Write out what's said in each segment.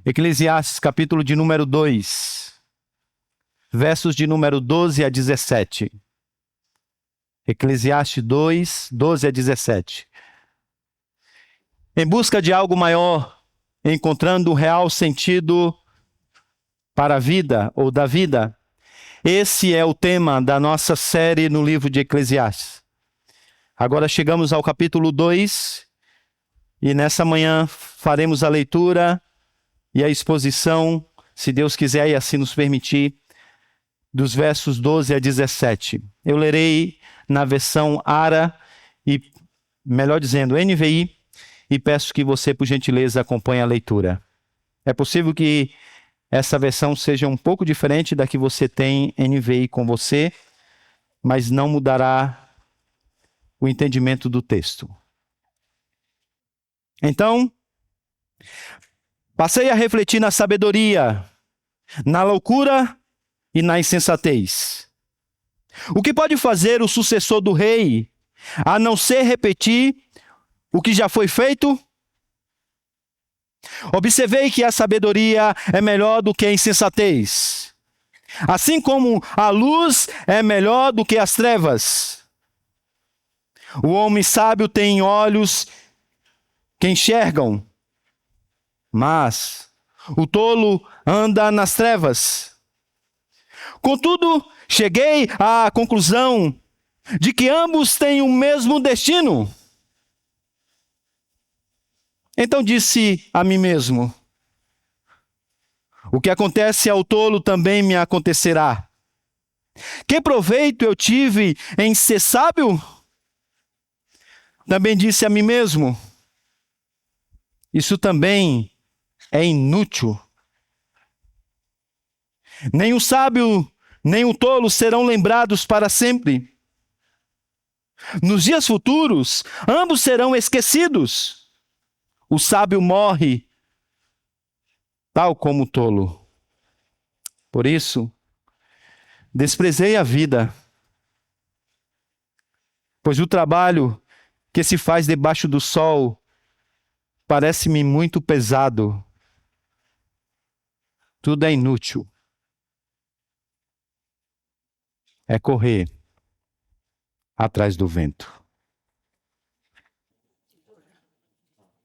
Eclesiastes, capítulo de número 2, versos de número 12 a 17. Eclesiastes 2, 12 a 17. Em busca de algo maior, encontrando o real sentido para a vida ou da vida, esse é o tema da nossa série no livro de Eclesiastes. Agora chegamos ao capítulo 2 e nessa manhã faremos a leitura e a exposição, se Deus quiser e assim nos permitir, dos versos 12 a 17. Eu lerei na versão ARA, e melhor dizendo, NVI, e peço que você, por gentileza, acompanhe a leitura. É possível que essa versão seja um pouco diferente da que você tem NVI com você, mas não mudará o entendimento do texto. Então, passei a refletir na sabedoria, na loucura e na insensatez. O que pode fazer o sucessor do rei, a não ser repetir o que já foi feito? Observei que a sabedoria é melhor do que a insensatez, assim como a luz é melhor do que as trevas. O homem sábio tem olhos que enxergam, mas o tolo anda nas trevas. Contudo, cheguei à conclusão de que ambos têm o mesmo destino. Então disse a mim mesmo: o que acontece ao tolo também me acontecerá. Que proveito eu tive em ser sábio? Também disse a mim mesmo: isso também é inútil. Nem o sábio, nem o tolo serão lembrados para sempre. Nos dias futuros, ambos serão esquecidos. O sábio morre, tal como o tolo. Por isso, desprezei a vida, pois o trabalho que se faz debaixo do sol parece-me muito pesado. Tudo é inútil. É correr atrás do vento.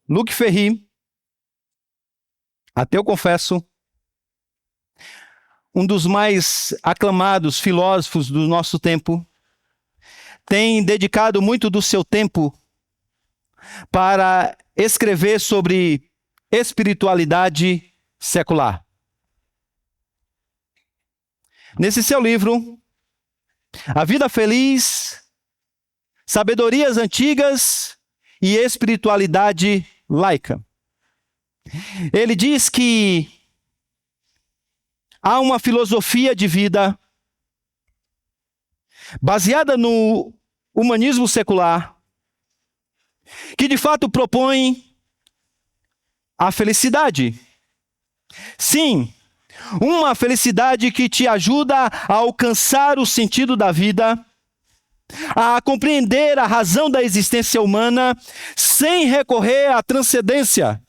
Luc Ferry, até eu confesso, um dos mais aclamados filósofos do nosso tempo, tem dedicado muito do seu tempo para escrever sobre espiritualidade secular. Nesse seu livro, A Vida Feliz, Sabedorias Antigas e Espiritualidade Laica, ele diz que há uma filosofia de vida baseada no humanismo secular que de fato propõe a felicidade. Sim, uma felicidade que te ajuda a alcançar o sentido da vida, a compreender a razão da existência humana sem recorrer à transcendência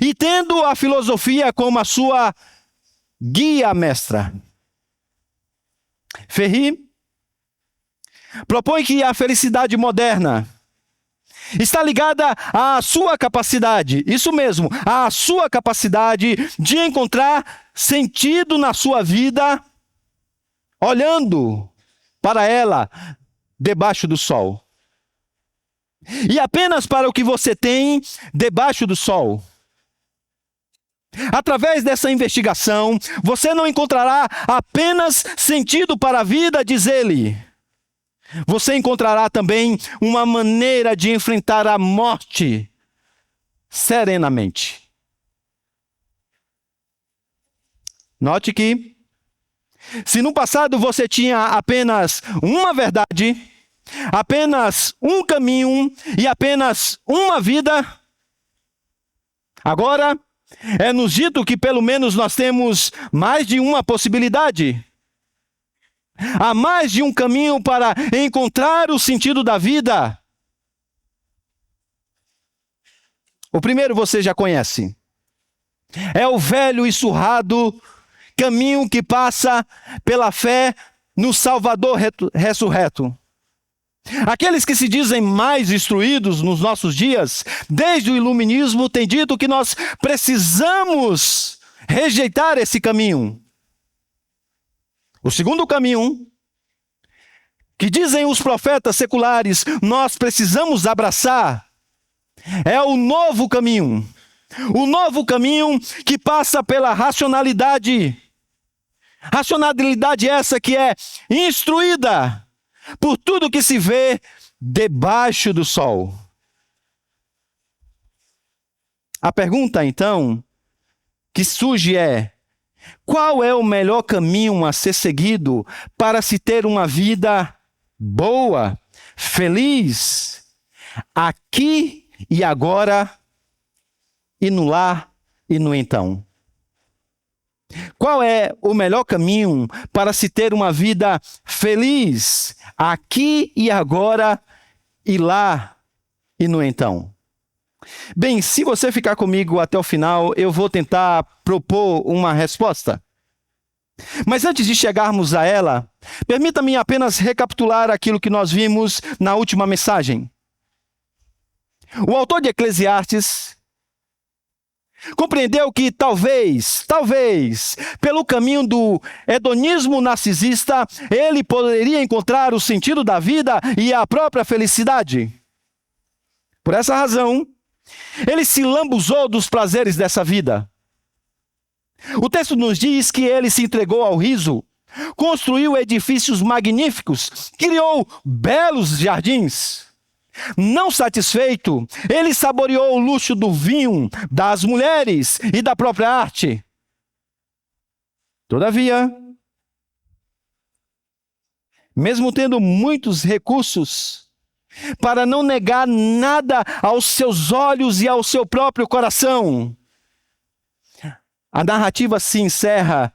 e tendo a filosofia como a sua guia mestra. Ferry propõe que a felicidade moderna está ligada à sua capacidade, isso mesmo, à sua capacidade de encontrar sentido na sua vida, olhando para ela debaixo do sol. E apenas para o que você tem debaixo do sol. Através dessa investigação, você não encontrará apenas sentido para a vida, diz ele. Você encontrará também uma maneira de enfrentar a morte serenamente. Note que, se no passado você tinha apenas uma verdade, apenas um caminho e apenas uma vida, agora é nos dito que pelo menos nós temos mais de uma possibilidade. Há mais de um caminho para encontrar o sentido da vida. O primeiro você já conhece. É o velho e surrado caminho que passa pela fé no Salvador ressurreto. Aqueles que se dizem mais instruídos nos nossos dias, desde o iluminismo, têm dito que nós precisamos rejeitar esse caminho. O segundo caminho, que dizem os profetas seculares, nós precisamos abraçar, é o novo caminho. O novo caminho que passa pela racionalidade. Racionalidade essa que é instruída por tudo que se vê debaixo do sol. A pergunta, então, que surge é: qual é o melhor caminho a ser seguido para se ter uma vida boa, feliz, aqui e agora, e no lá e no então? Qual é o melhor caminho para se ter uma vida feliz, aqui e agora, e lá e no então? Bem, se você ficar comigo até o final, eu vou tentar propor uma resposta. Mas antes de chegarmos a ela, permita-me apenas recapitular aquilo que nós vimos na última mensagem. O autor de Eclesiastes compreendeu que talvez, pelo caminho do hedonismo narcisista, ele poderia encontrar o sentido da vida e a própria felicidade. Por essa razão, ele se lambuzou dos prazeres dessa vida. O texto nos diz que ele se entregou ao riso, construiu edifícios magníficos, criou belos jardins. Não satisfeito, ele saboreou o luxo do vinho, das mulheres e da própria arte. Todavia, mesmo tendo muitos recursos, para não negar nada aos seus olhos e ao seu próprio coração, a narrativa se encerra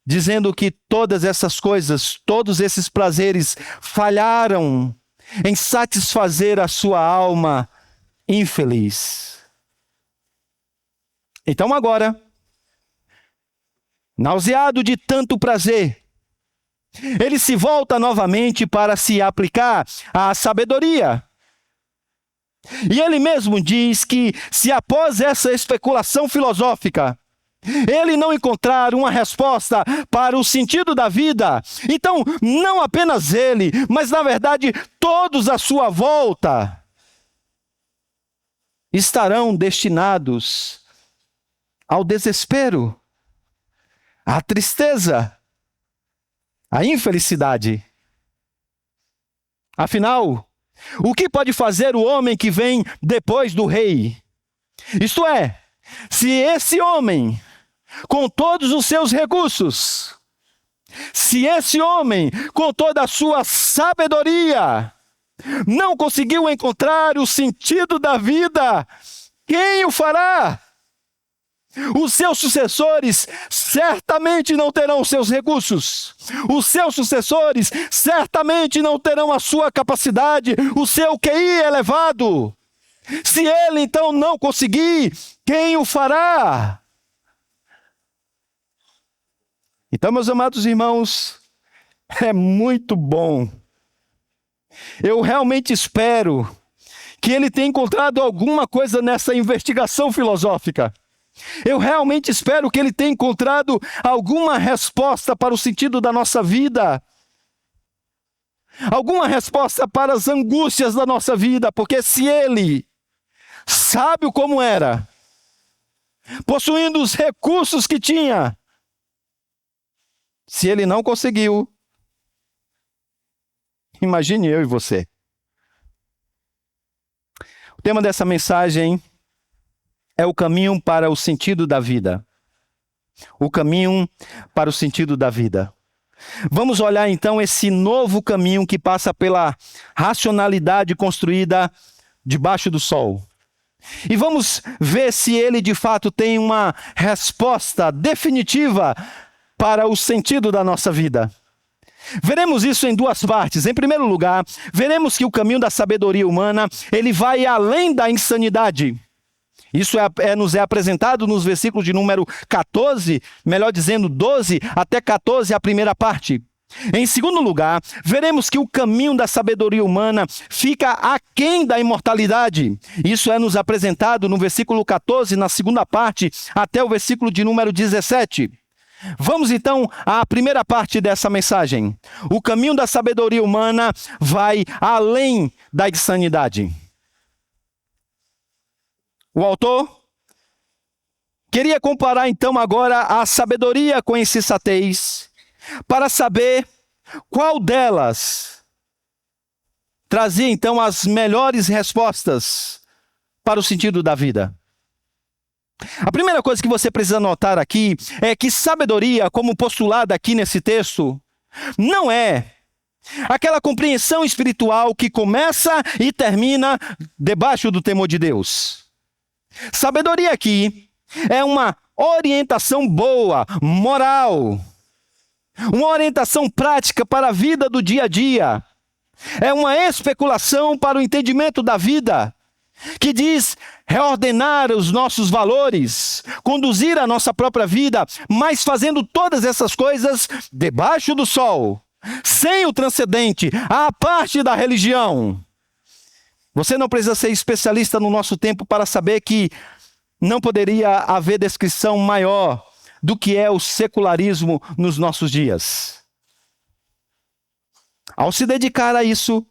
dizendo que todas essas coisas, todos esses prazeres falharam em satisfazer a sua alma infeliz. Então agora, nauseado de tanto prazer, ele se volta novamente para se aplicar à sabedoria. E ele mesmo diz que se após essa especulação filosófica, ele não encontrar uma resposta para o sentido da vida, então não apenas ele, mas na verdade todos à sua volta estarão destinados ao desespero, à tristeza, à infelicidade. Afinal, o que pode fazer o homem que vem depois do rei? Isto é, se esse homem, com todos os seus recursos, se esse homem, com toda a sua sabedoria, não conseguiu encontrar o sentido da vida, quem o fará? Os seus sucessores certamente não terão os seus recursos. Os seus sucessores certamente não terão a sua capacidade, o seu QI elevado. Se ele então não conseguir, quem o fará? Então, meus amados irmãos, é muito bom. Eu realmente espero que ele tenha encontrado alguma coisa nessa investigação filosófica. Eu realmente espero que ele tenha encontrado alguma resposta para o sentido da nossa vida. Alguma resposta para as angústias da nossa vida, porque se ele, sábio como era, possuindo os recursos que tinha, se ele não conseguiu, imagine eu e você. O tema dessa mensagem é o caminho para o sentido da vida. O caminho para o sentido da vida. Vamos olhar então esse novo caminho que passa pela racionalidade construída debaixo do sol. E vamos ver se ele de fato tem uma resposta definitiva para o sentido da nossa vida. Veremos isso em duas partes. Em primeiro lugar, veremos que o caminho da sabedoria humana, ele vai além da insanidade. Isso nos é apresentado nos versículos de número 14, melhor dizendo 12 até 14, a primeira parte. Em segundo lugar, veremos que o caminho da sabedoria humana fica aquém da imortalidade. Isso é nos apresentado no versículo 14, na segunda parte, até o versículo de número 17. Vamos então à primeira parte dessa mensagem. O caminho da sabedoria humana vai além da insanidade. O autor queria comparar então agora a sabedoria com a insensatez, para saber qual delas trazia então as melhores respostas para o sentido da vida. A primeira coisa que você precisa notar aqui é que sabedoria, como postulada aqui nesse texto, não é aquela compreensão espiritual que começa e termina debaixo do temor de Deus. Sabedoria aqui é uma orientação boa, moral, uma orientação prática para a vida do dia a dia. É uma especulação para o entendimento da vida, que diz reordenar os nossos valores, conduzir a nossa própria vida, mas fazendo todas essas coisas debaixo do sol, sem o transcendente, à parte da religião. Você não precisa ser especialista no nosso tempo para saber que não poderia haver descrição maior do que é o secularismo nos nossos dias. Ao se dedicar a isso,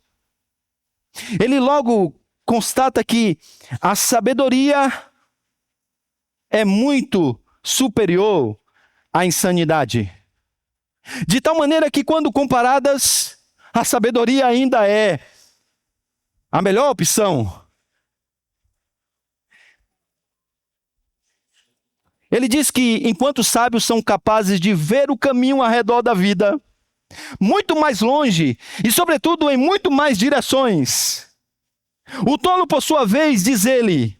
ele logo constata que a sabedoria é muito superior à insanidade. De tal maneira que, quando comparadas, a sabedoria ainda é a melhor opção. Ele diz que, enquanto os sábios são capazes de ver o caminho ao redor da vida, muito mais longe e, sobretudo, em muito mais direções, o tolo, por sua vez, diz ele,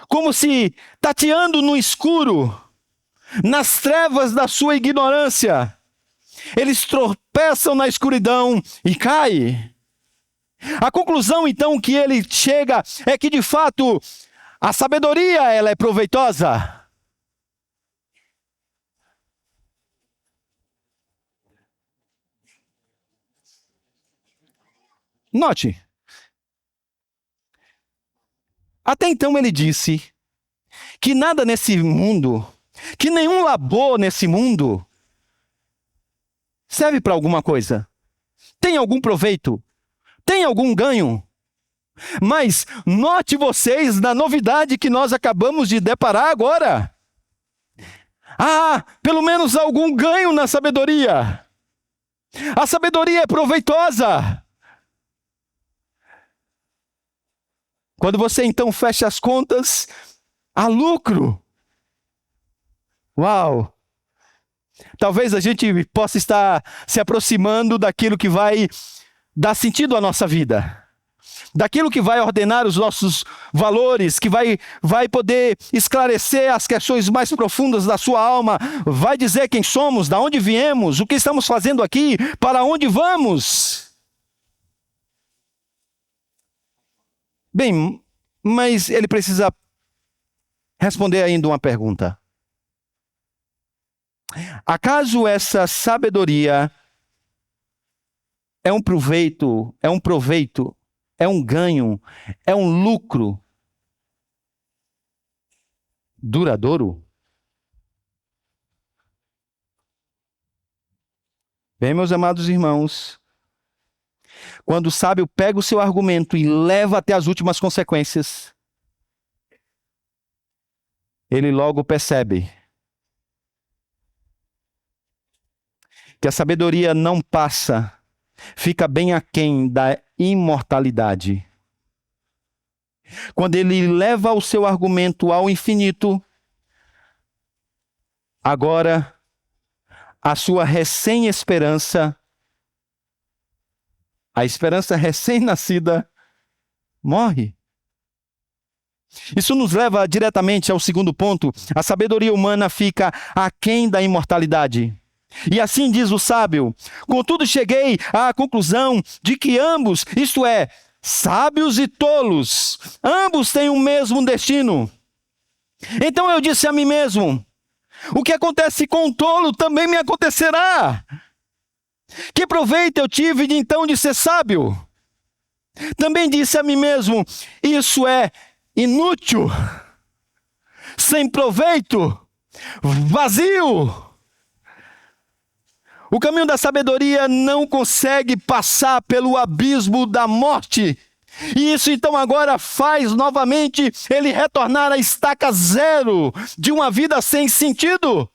como se tateando no escuro, nas trevas da sua ignorância, eles tropeçam na escuridão e caem. A conclusão, então, que ele chega é que, de fato, a sabedoria ela é proveitosa. Note, até então ele disse que nada nesse mundo, que nenhum labor nesse mundo serve para alguma coisa. Tem algum proveito? Tem algum ganho? Mas note vocês na novidade que nós acabamos de deparar agora. Há pelo menos algum ganho na sabedoria. A sabedoria é proveitosa. Quando você então fecha as contas, há lucro. Uau! Talvez a gente possa estar se aproximando daquilo que vai dar sentido à nossa vida. Daquilo que vai ordenar os nossos valores, que vai poder esclarecer as questões mais profundas da sua alma, vai dizer quem somos, de onde viemos, o que estamos fazendo aqui, para onde vamos. Bem, mas ele precisa responder ainda uma pergunta. Acaso essa sabedoria é um proveito, é um ganho, é um lucro duradouro? Bem, meus amados irmãos, quando o sábio pega o seu argumento e leva até as últimas consequências, ele logo percebe que a sabedoria não passa, fica bem aquém da imortalidade. Quando ele leva o seu argumento ao infinito, agora a sua recém-esperança, a esperança recém-nascida, morre. Isso nos leva diretamente ao segundo ponto. A sabedoria humana fica aquém da imortalidade. E assim diz o sábio: contudo cheguei à conclusão de que ambos, isto é, Sábios e tolos, ambos têm o mesmo destino. Então eu disse a mim mesmo: o que acontece com o tolo também me acontecerá. Que proveito eu tive então de ser sábio? Também disse a mim mesmo: isso é inútil, sem proveito, vazio. O caminho da sabedoria não consegue passar pelo abismo da morte. E isso então agora faz novamente ele retornar à estaca zero de uma vida sem sentido.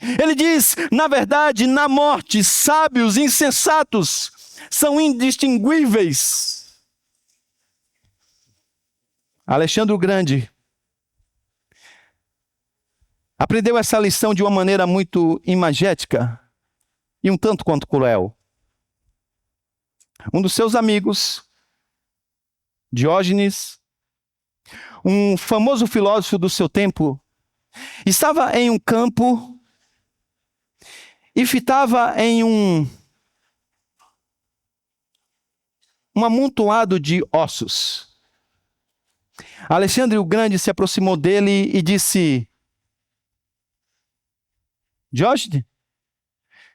Ele diz, na verdade, na morte, sábios e insensatos são indistinguíveis. Alexandre o Grande aprendeu essa lição de uma maneira muito imagética e um tanto quanto cruel. Um dos seus amigos, Diógenes, um famoso filósofo do seu tempo, estava em um campo e fitava em um amontoado de ossos. Alexandre o Grande se aproximou dele e disse: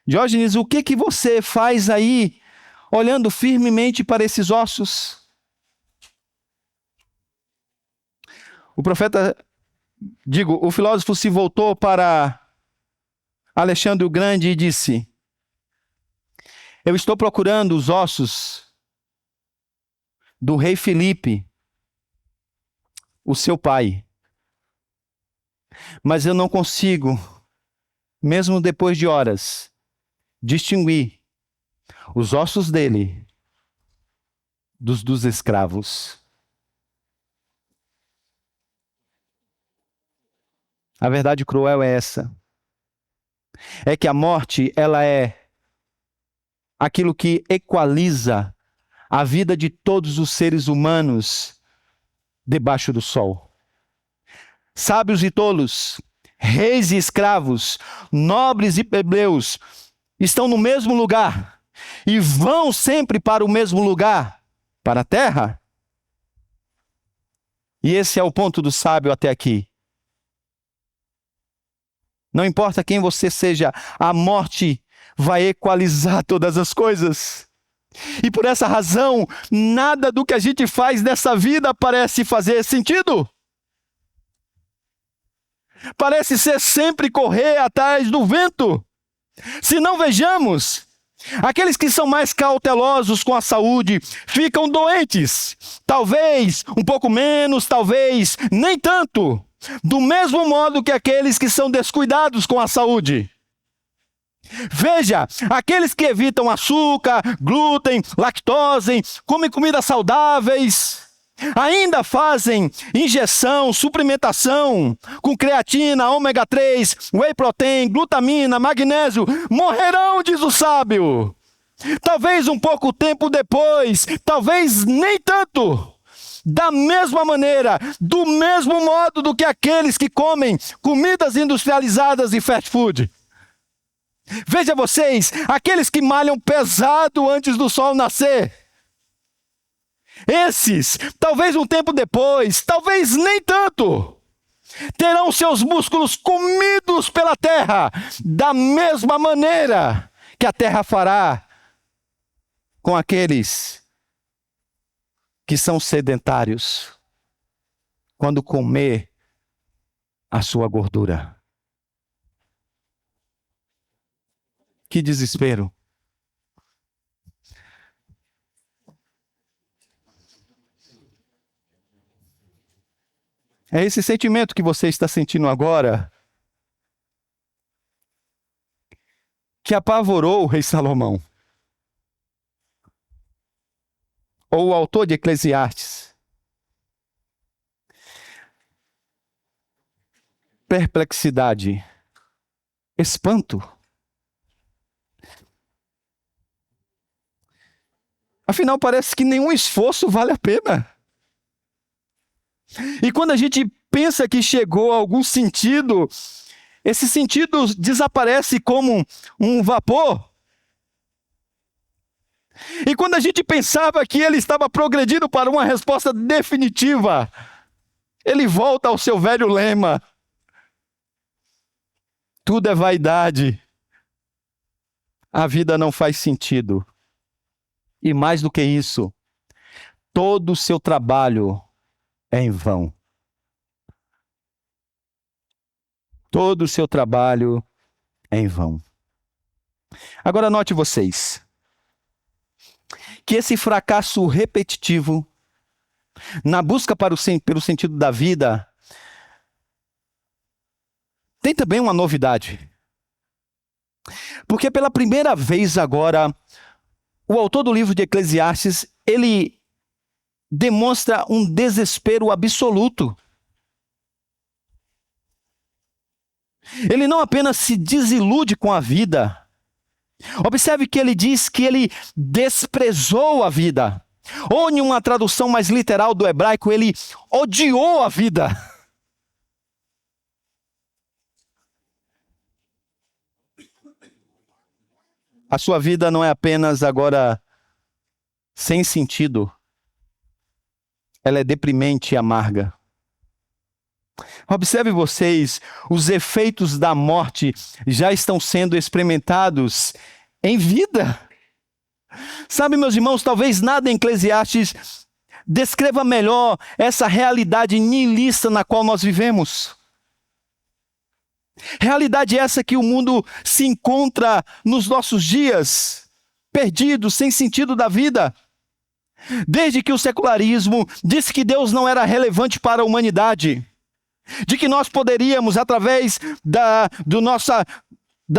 Diógenes, o que você faz aí, olhando firmemente para esses ossos? O filósofo se voltou para Alexandre o Grande e disse: eu estou procurando os ossos do rei Filipe, o seu pai. Mas eu não consigo, mesmo depois de horas, distinguir os ossos dele dos escravos. A verdade cruel é essa. É que a morte, ela é aquilo que equaliza a vida de todos os seres humanos debaixo do sol. Sábios e tolos, reis e escravos, nobres e plebeus, estão no mesmo lugar e vão sempre para o mesmo lugar, para a terra. E esse é o ponto do sábio até aqui. Não importa quem você seja, a morte vai equalizar todas as coisas. E por essa razão, nada do que a gente faz nessa vida parece fazer sentido. Parece ser sempre correr atrás do vento. Se não vejamos, aqueles que são mais cautelosos com a saúde ficam doentes. Talvez um pouco menos, talvez nem tanto. Do mesmo modo que aqueles que são descuidados com a saúde. Veja, aqueles que evitam açúcar, glúten, lactose, comem comidas saudáveis, ainda fazem injeção, suplementação com creatina, ômega 3, whey protein, glutamina, magnésio, morrerão, diz o sábio. Talvez um pouco tempo depois, talvez nem tanto. Da mesma maneira, do mesmo modo do que aqueles que comem comidas industrializadas e fast food. Veja vocês, aqueles que malham pesado antes do sol nascer. Esses, talvez um tempo depois, talvez nem tanto, terão seus músculos comidos pela terra, da mesma maneira que a terra fará com aqueles que são sedentários, quando comer a sua gordura. Que desespero. É esse sentimento que você está sentindo agora que apavorou o rei Salomão. Ou o autor de Eclesiastes. Perplexidade, espanto. Afinal, parece que nenhum esforço vale a pena. E quando a gente pensa que chegou a algum sentido, esse sentido desaparece como um vapor. E quando a gente pensava que ele estava progredindo para uma resposta definitiva, ele volta ao seu velho lema: tudo é vaidade, a vida não faz sentido. E mais do que isso, todo o seu trabalho é em vão. Todo o seu trabalho é em vão. Agora note vocês que esse fracasso repetitivo na busca pelo sentido da vida tem também uma novidade. Porque pela primeira vez agora, o autor do livro de Eclesiastes, ele demonstra um desespero absoluto. Ele não apenas se desilude com a vida. Observe que ele diz que ele desprezou a vida. Ou em uma tradução mais literal do hebraico, ele odiou a vida. A sua vida não é apenas agora sem sentido. Ela é deprimente e amarga. Observe vocês, os efeitos da morte já estão sendo experimentados em vida. Sabe, meus irmãos, talvez nada em Eclesiastes descreva melhor essa realidade nihilista na qual nós vivemos. Realidade essa que o mundo se encontra nos nossos dias, perdido, sem sentido da vida. Desde que o secularismo disse que Deus não era relevante para a humanidade, de que nós poderíamos, através da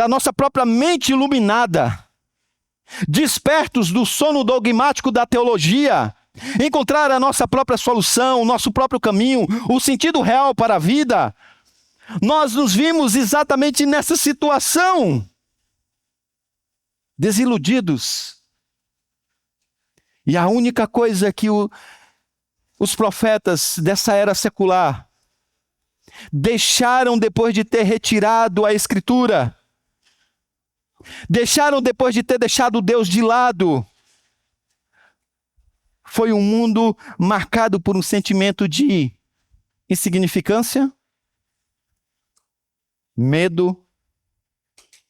nossa própria mente iluminada, despertos do sono dogmático da teologia, encontrar a nossa própria solução, o nosso próprio caminho, o sentido real para a vida, nós nos vimos exatamente nessa situação, desiludidos. E a única coisa que os profetas dessa era secular deixaram depois de ter retirado a Escritura, deixaram depois de ter deixado Deus de lado, foi um mundo marcado por um sentimento de insignificância, medo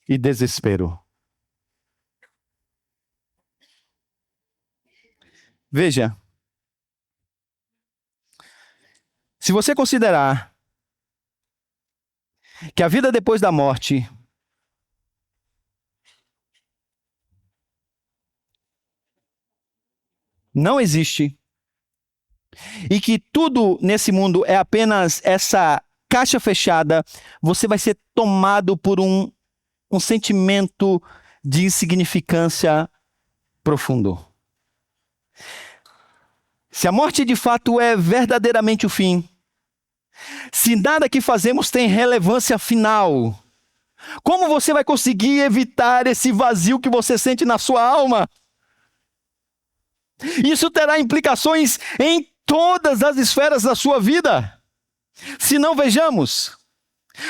e desespero. Veja, se você considerar que a vida depois da morte não existe e que tudo nesse mundo é apenas essa caixa fechada, você vai ser tomado por um sentimento de insignificância profundo. Se a morte de fato é verdadeiramente o fim, se nada que fazemos tem relevância final, como você vai conseguir evitar esse vazio que você sente na sua alma? Isso terá implicações em todas as esferas da sua vida. Se não, vejamos.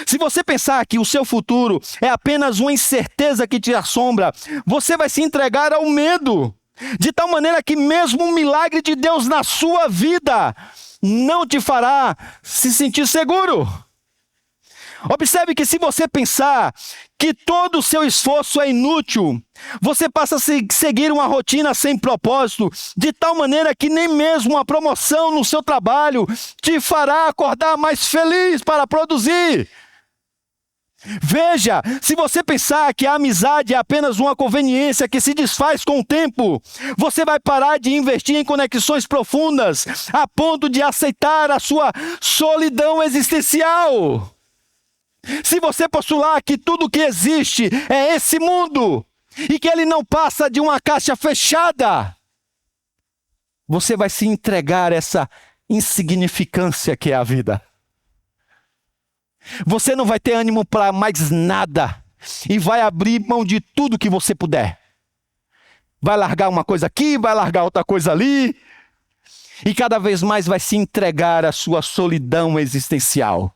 Se você pensar que o seu futuro é apenas uma incerteza que te assombra, você vai se entregar ao medo, de tal maneira que mesmo um milagre de Deus na sua vida não te fará se sentir seguro. Observe que se você pensar que todo o seu esforço é inútil, você passa a seguir uma rotina sem propósito, de tal maneira que nem mesmo uma promoção no seu trabalho te fará acordar mais feliz para produzir. Veja, se você pensar que a amizade é apenas uma conveniência que se desfaz com o tempo, você vai parar de investir em conexões profundas, a ponto de aceitar a sua solidão existencial. Se você postular que tudo que existe é esse mundo, e que ele não passa de uma caixa fechada, você vai se entregar a essa insignificância que é a vida. Você não vai ter ânimo para mais nada e vai abrir mão de tudo que você puder. Vai largar uma coisa aqui, vai largar outra coisa ali, e cada vez mais vai se entregar à sua solidão existencial.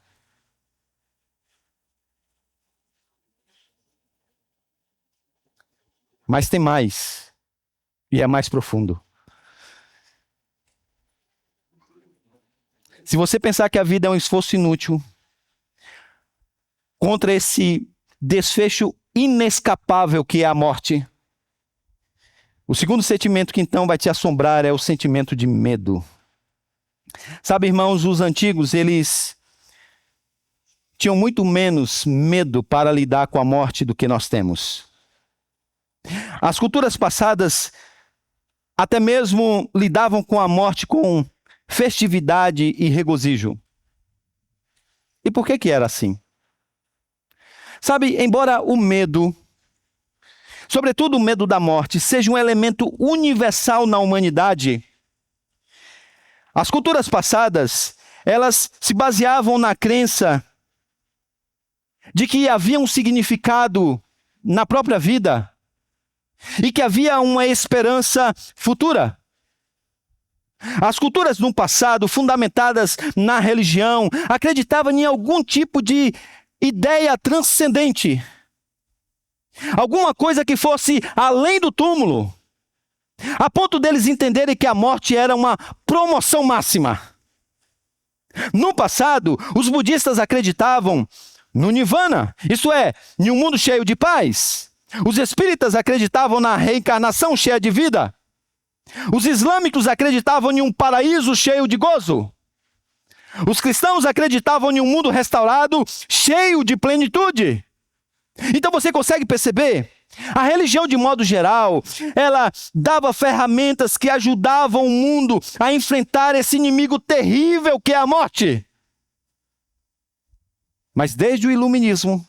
Mas tem mais. e é mais profundo. Se você pensar que a vida é um esforço inútil, contra esse desfecho inescapável que é a morte, o segundo sentimento que então vai te assombrar é o sentimento de medo. Sabe, irmãos, os antigos, eles tinham muito menos medo para lidar com a morte do que nós temos. As culturas passadas até mesmo lidavam com a morte com festividade e regozijo. E por que era assim? Sabe, embora o medo, sobretudo o medo da morte, seja um elemento universal na humanidade, as culturas passadas, elas se baseavam na crença de que havia um significado na própria vida e que havia uma esperança futura. As culturas no passado, fundamentadas na religião, acreditavam em algum tipo de ideia transcendente. Alguma coisa que fosse além do túmulo, a ponto deles entenderem que a morte era uma promoção máxima. No passado, os budistas acreditavam no Nirvana, isto é, em um mundo cheio de paz. Os espíritas acreditavam na reencarnação cheia de vida. Os islâmicos acreditavam em um paraíso cheio de gozo. Os cristãos acreditavam em um mundo restaurado, cheio de plenitude. Então você consegue perceber? A religião, de modo geral, ela dava ferramentas que ajudavam o mundo a enfrentar esse inimigo terrível que é a morte. Mas desde o iluminismo,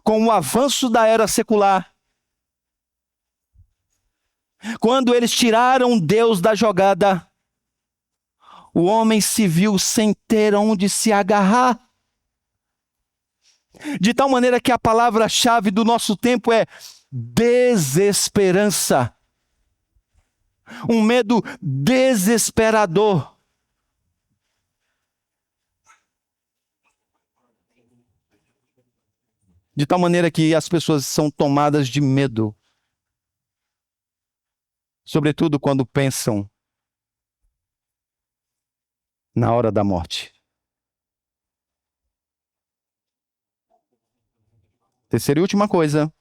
com o avanço da era secular, quando eles tiraram Deus da jogada, o homem se viu sem ter onde se agarrar. De tal maneira que a palavra-chave do nosso tempo é desesperança. Um medo desesperador. De tal maneira que as pessoas são tomadas de medo. Sobretudo quando pensam na hora da morte. Terceira e última coisa.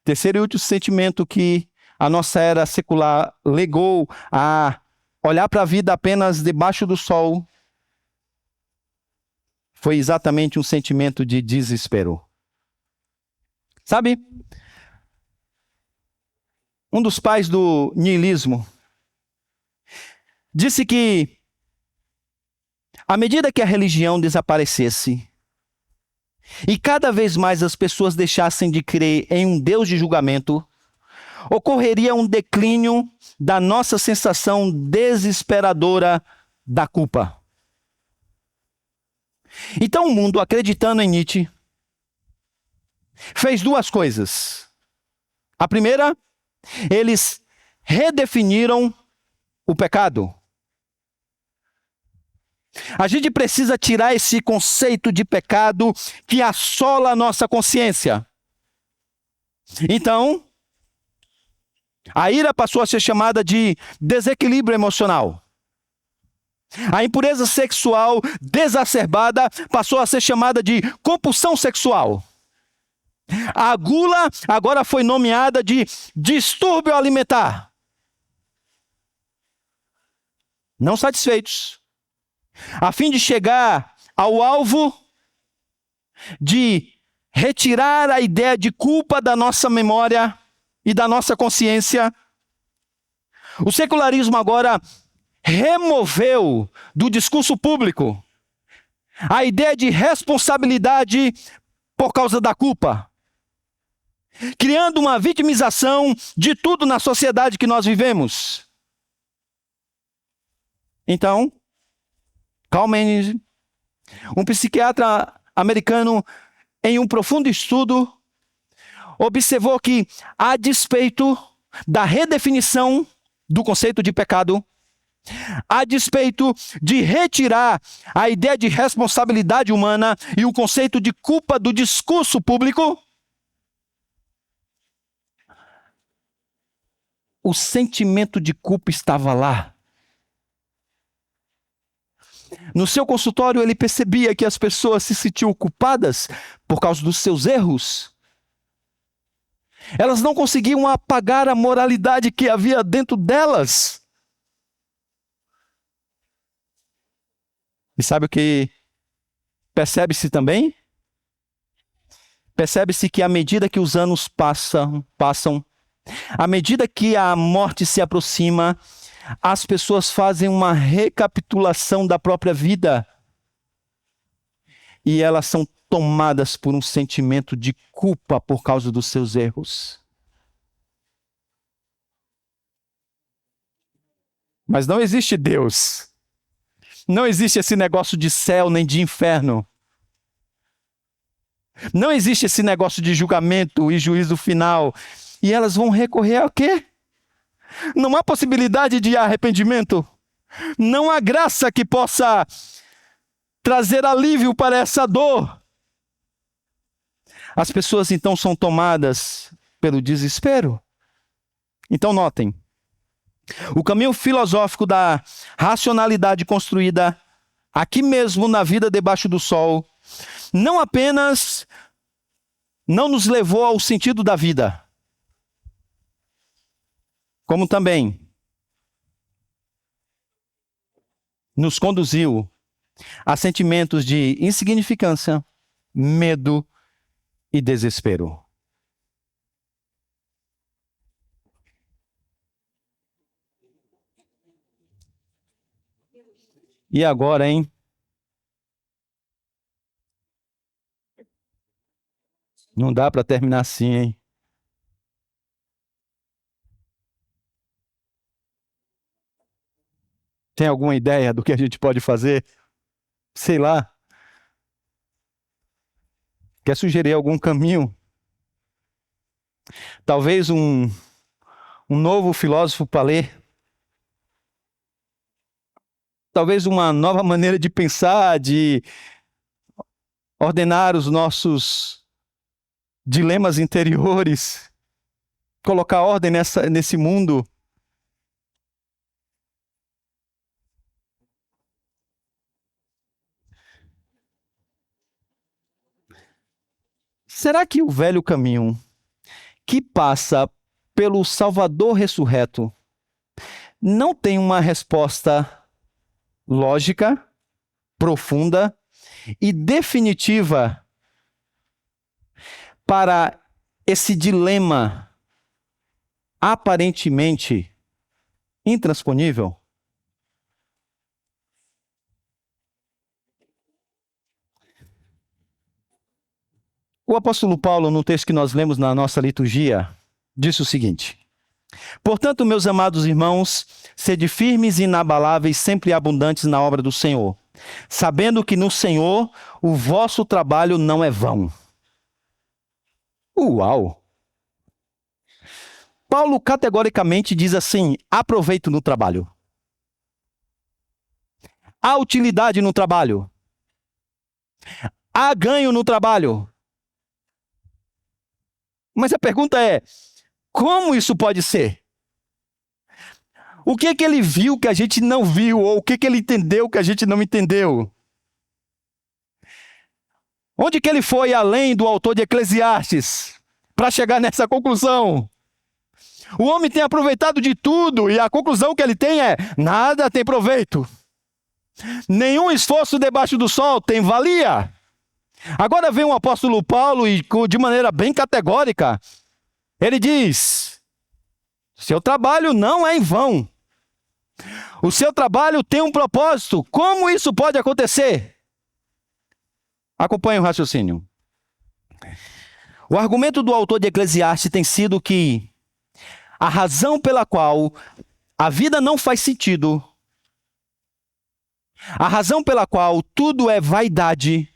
Terceiro e último sentimento que a nossa era secular legou a olhar para a vida apenas debaixo do sol foi exatamente um sentimento de desespero. Sabe? Um dos pais do niilismo disse que à medida que a religião desaparecesse e cada vez mais as pessoas deixassem de crer em um Deus de julgamento, ocorreria um declínio da nossa sensação desesperadora da culpa. Então o mundo, acreditando em Nietzsche, fez duas coisas. A primeira, eles redefiniram o pecado. A gente precisa tirar esse conceito de pecado que assola a nossa consciência. Então, a ira passou a ser chamada de desequilíbrio emocional. A impureza sexual desacerbada passou a ser chamada de compulsão sexual. A gula agora foi nomeada de distúrbio alimentar. Não satisfeitos, a fim de chegar ao alvo de retirar a ideia de culpa da nossa memória e da nossa consciência, o secularismo agora removeu do discurso público a ideia de responsabilidade por causa da culpa, criando uma vitimização de tudo na sociedade que nós vivemos. Então, Karl Manning, um psiquiatra americano, em um profundo estudo, observou que, a despeito da redefinição do conceito de pecado, a despeito de retirar a ideia de responsabilidade humana e o conceito de culpa do discurso público, o sentimento de culpa estava lá. No seu consultório, ele percebia que as pessoas se sentiam culpadas por causa dos seus erros. Elas não conseguiam apagar a moralidade que havia dentro delas. E sabe o que percebe-se também? Percebe-se que à medida que os anos passam, à medida que a morte se aproxima, as pessoas fazem uma recapitulação da própria vida. E elas são tomadas por um sentimento de culpa por causa dos seus erros. Mas não existe Deus. Não existe esse negócio de céu nem de inferno. Não existe esse negócio de julgamento e juízo final. E elas vão recorrer ao quê? Não há possibilidade de arrependimento. Não há graça que possa trazer alívio para essa dor. As pessoas então são tomadas pelo desespero. Então notem, o caminho filosófico da racionalidade construída aqui mesmo na vida debaixo do sol, não apenas não nos levou ao sentido da vida, como também nos conduziu a sentimentos de insignificância, medo e desespero. E agora, hein? Não dá para terminar assim, hein? Tem alguma ideia do que a gente pode fazer? Sei lá. Quer sugerir algum caminho? Talvez um novo filósofo para ler? Talvez uma nova maneira de pensar, de ordenar os nossos dilemas interiores, colocar ordem nesse mundo. Será que o velho caminho que passa pelo Salvador ressurreto não tem uma resposta lógica, profunda e definitiva para esse dilema aparentemente intransponível? O apóstolo Paulo, no texto que nós lemos na nossa liturgia, disse o seguinte: portanto, meus amados irmãos, sede firmes e inabaláveis, sempre abundantes na obra do Senhor, sabendo que no Senhor o vosso trabalho não é vão. Uau! Paulo categoricamente diz assim: há proveito no trabalho. Há utilidade no trabalho. Há ganho no trabalho. Mas a pergunta é, como isso pode ser? O que é que ele viu que a gente não viu? Ou o que é que ele entendeu que a gente não entendeu? Onde que ele foi além do autor de Eclesiastes para chegar nessa conclusão? O homem tem aproveitado de tudo e a conclusão que ele tem é: nada tem proveito. Nenhum esforço debaixo do sol tem valia. Agora vem o apóstolo Paulo e, de maneira bem categórica, ele diz: seu trabalho não é em vão. O seu trabalho tem um propósito. Como isso pode acontecer? Acompanhe o raciocínio. O argumento do autor de Eclesiastes tem sido que a razão pela qual a vida não faz sentido, a razão pela qual tudo é vaidade,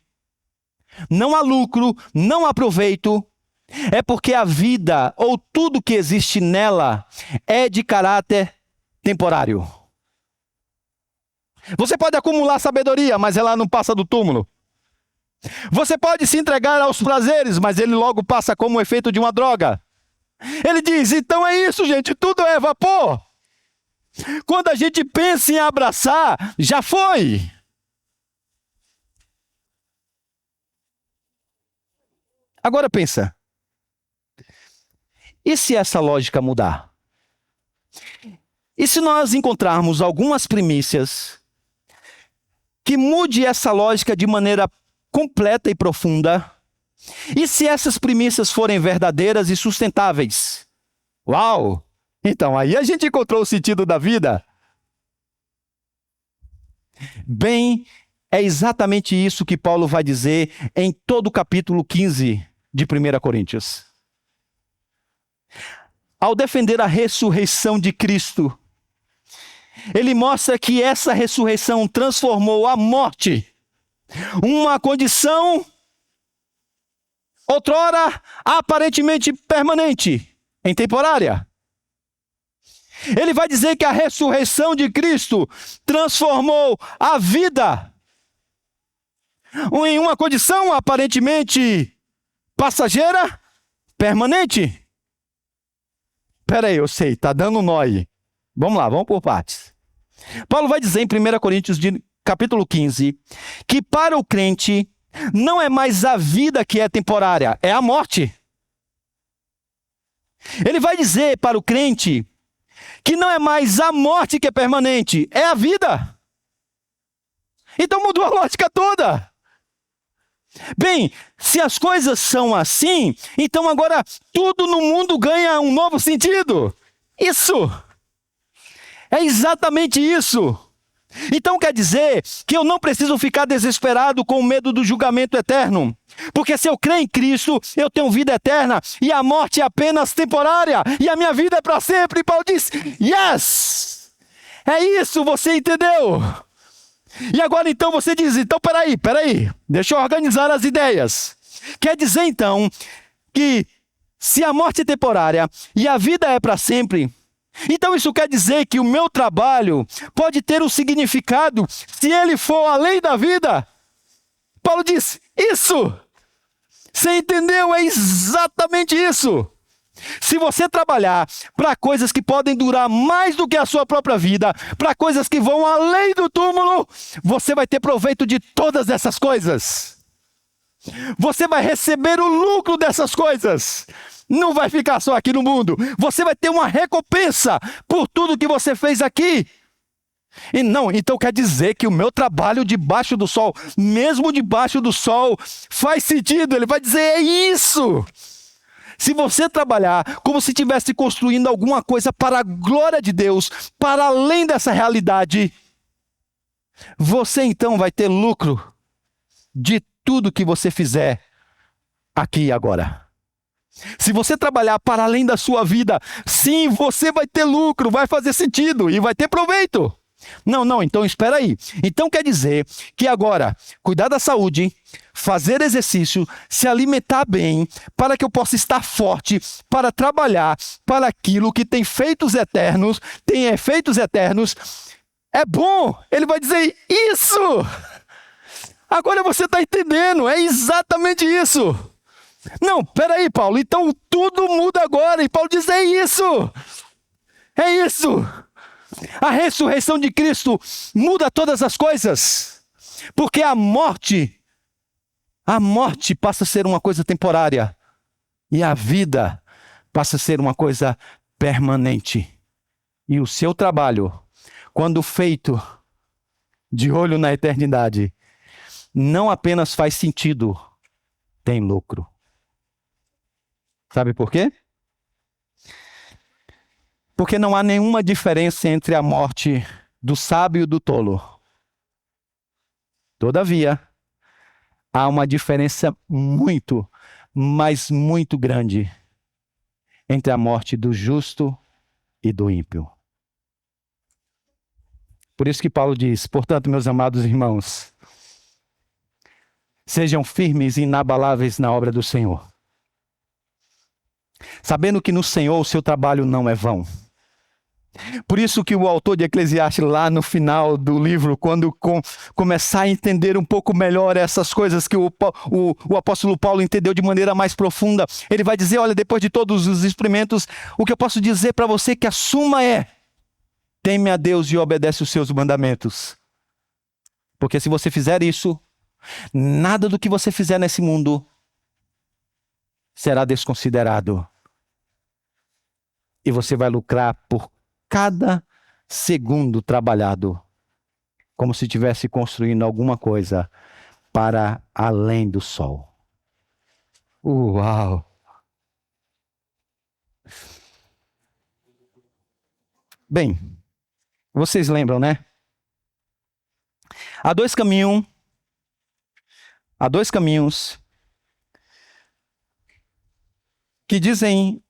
não há lucro, não há proveito, é porque a vida, ou tudo que existe nela, é de caráter temporário. Você pode acumular sabedoria, mas ela não passa do túmulo. Você pode se entregar aos prazeres, mas ele logo passa como o efeito de uma droga. Ele diz, então é isso, gente, tudo é vapor. Quando a gente pensa em abraçar, já foi. Agora pensa, e se essa lógica mudar? E se nós encontrarmos algumas primícias que mude essa lógica de maneira completa e profunda? E se essas primícias forem verdadeiras e sustentáveis? Uau! Então aí a gente encontrou o sentido da vida. Bem, é exatamente isso que Paulo vai dizer em todo o capítulo 15 de 1 Coríntios. Ao defender a ressurreição de Cristo, ele mostra que essa ressurreição transformou a morte, uma condição outrora aparentemente permanente, em temporária. Ele vai dizer que a ressurreição de Cristo transformou a vida em uma condição aparentemente passageira, permanente. Espera aí, eu sei, está dando nó aí. Vamos lá, vamos por partes. Paulo vai dizer em 1 Coríntios, capítulo 15, que para o crente não é mais a vida que é temporária, é a morte. Ele vai dizer para o crente que não é mais a morte que é permanente, é a vida. Então mudou a lógica toda. Bem, se as coisas são assim, então agora tudo no mundo ganha um novo sentido. Isso! É exatamente isso. Então quer dizer que eu não preciso ficar desesperado com medo do julgamento eterno. Porque se eu creio em Cristo, eu tenho vida eterna e a morte é apenas temporária e a minha vida é para sempre. E Paulo diz, yes! É isso, você entendeu? E agora então você diz, então peraí, deixa eu organizar as ideias. Quer dizer então que se a morte é temporária e a vida é para sempre, então isso quer dizer que o meu trabalho pode ter um significado se ele for além da vida? Paulo diz, isso! Você entendeu? É exatamente isso! Se você trabalhar para coisas que podem durar mais do que a sua própria vida, para coisas que vão além do túmulo, você vai ter proveito de todas essas coisas. Você vai receber o lucro dessas coisas. Não vai ficar só aqui no mundo. Você vai ter uma recompensa por tudo que você fez aqui. E não, então quer dizer que o meu trabalho debaixo do sol, mesmo debaixo do sol, faz sentido. Ele vai dizer, é isso. Se você trabalhar como se estivesse construindo alguma coisa para a glória de Deus, para além dessa realidade, você então vai ter lucro de tudo que você fizer aqui e agora. Se você trabalhar para além da sua vida, sim, você vai ter lucro, vai fazer sentido e vai ter proveito. Não, então espera aí. Então quer dizer que agora, cuidar da saúde, fazer exercício, se alimentar bem, para que eu possa estar forte, para trabalhar para aquilo que tem efeitos eternos, é bom. Ele vai dizer isso. Agora você está entendendo, é exatamente isso. Não, peraí, Paulo, então tudo muda agora. E Paulo diz, é isso. A ressurreição de Cristo muda todas as coisas. Porque a morte passa a ser uma coisa temporária. E a vida passa a ser uma coisa permanente. E o seu trabalho, quando feito de olho na eternidade, não apenas faz sentido, tem lucro. Sabe por quê? Porque não há nenhuma diferença entre a morte do sábio e do tolo. Todavia, há uma diferença muito, mas muito grande entre a morte do justo e do ímpio. Por isso que Paulo diz, portanto, meus amados irmãos, sejam firmes e inabaláveis na obra do Senhor, sabendo que no Senhor o seu trabalho não é vão. Por isso que o autor de Eclesiastes, lá no final do livro, quando começar a entender um pouco melhor essas coisas que o apóstolo Paulo entendeu de maneira mais profunda, ele vai dizer, olha, depois de todos os experimentos, o que eu posso dizer para você que a suma é, teme a Deus e obedece os seus mandamentos. Porque se você fizer isso, nada do que você fizer nesse mundo será desconsiderado. E você vai lucrar por cada segundo trabalhado, como se estivesse construindo alguma coisa para além do sol. Uau! Bem, vocês lembram, né? Há dois caminhos que dizem,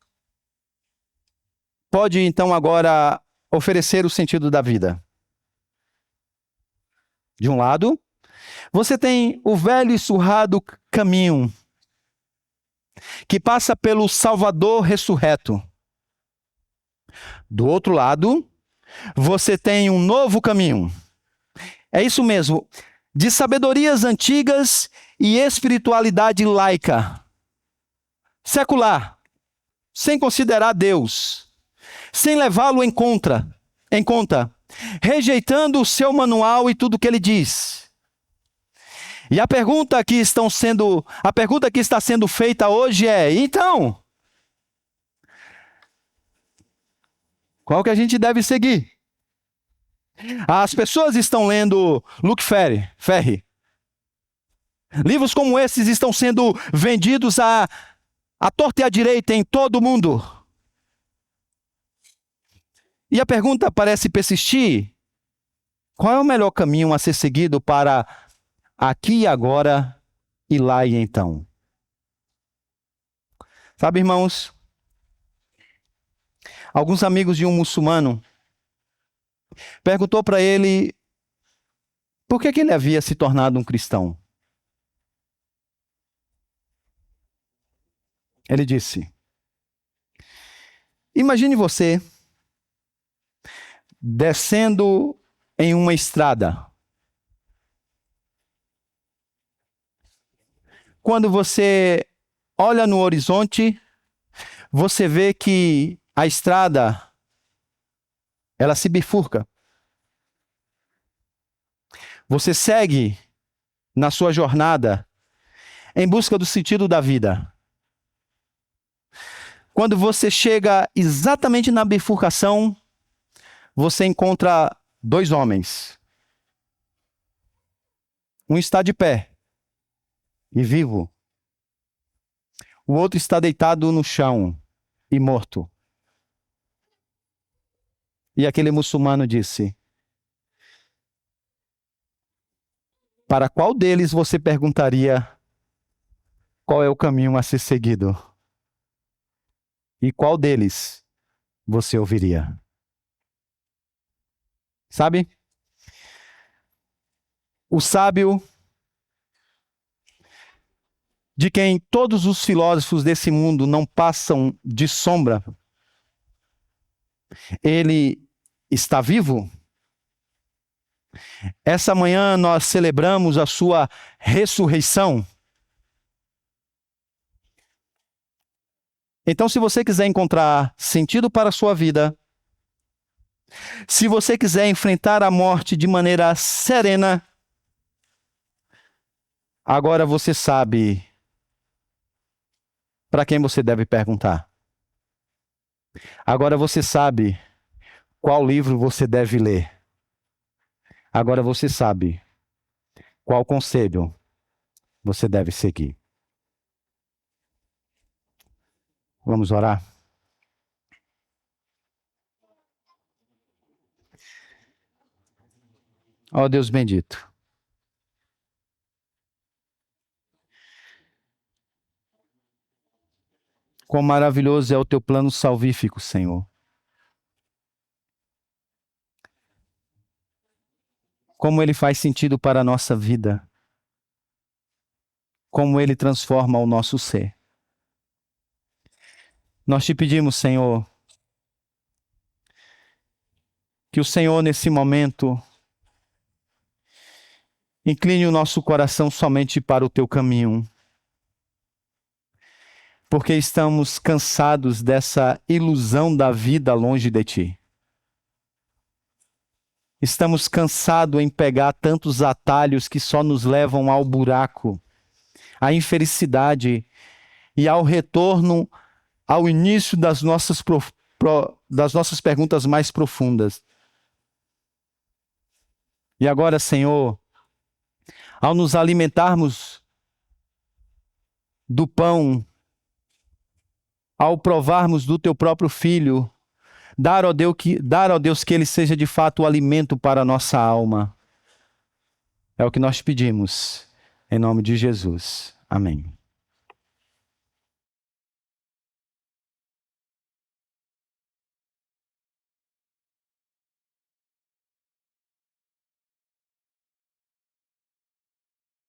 pode então agora oferecer o sentido da vida. De um lado, você tem o velho e surrado caminho, que passa pelo Salvador ressurreto. Do outro lado, você tem um novo caminho. É isso mesmo, de sabedorias antigas e espiritualidade laica, secular, sem considerar Deus, sem levá-lo em conta, rejeitando o seu manual e tudo que ele diz. E a pergunta que está sendo feita hoje é, então, qual que a gente deve seguir? As pessoas estão lendo Luc Ferry. Livros como esses estão sendo vendidos à torta e à direita em todo o mundo. E a pergunta parece persistir: qual é o melhor caminho a ser seguido para aqui e agora e lá e então? Sabe, irmãos, alguns amigos de um muçulmano perguntou para ele por que ele havia se tornado um cristão. Ele disse: imagine você descendo em uma estrada. Quando você olha no horizonte, você vê que a estrada, ela se bifurca. Você segue na sua jornada em busca do sentido da vida. Quando você chega exatamente na bifurcação, você encontra dois homens. Um está de pé e vivo. O outro está deitado no chão e morto. E aquele muçulmano disse: para qual deles você perguntaria qual é o caminho a ser seguido? E qual deles você ouviria? Sabe? O sábio, de quem todos os filósofos desse mundo não passam de sombra, ele está vivo? Essa manhã nós celebramos a sua ressurreição. Então, se você quiser encontrar sentido para a sua vida, se você quiser enfrentar a morte de maneira serena, agora você sabe para quem você deve perguntar. Agora você sabe qual livro você deve ler. Agora você sabe qual conselho você deve seguir. Vamos orar? Ó Deus bendito. Quão maravilhoso é o teu plano salvífico, Senhor. Como ele faz sentido para a nossa vida. Como ele transforma o nosso ser. Nós te pedimos, Senhor, Que o Senhor, nesse momento, incline o nosso coração somente para o teu caminho, porque estamos cansados dessa ilusão da vida longe de ti. Estamos cansados em pegar tantos atalhos que só nos levam ao buraco, à infelicidade e ao retorno ao início das nossas perguntas mais profundas. E agora, Senhor, ao nos alimentarmos do pão, ao provarmos do teu próprio Filho, dar, ó Deus, que ele seja de fato o alimento para a nossa alma. É o que nós pedimos, em nome de Jesus. Amém.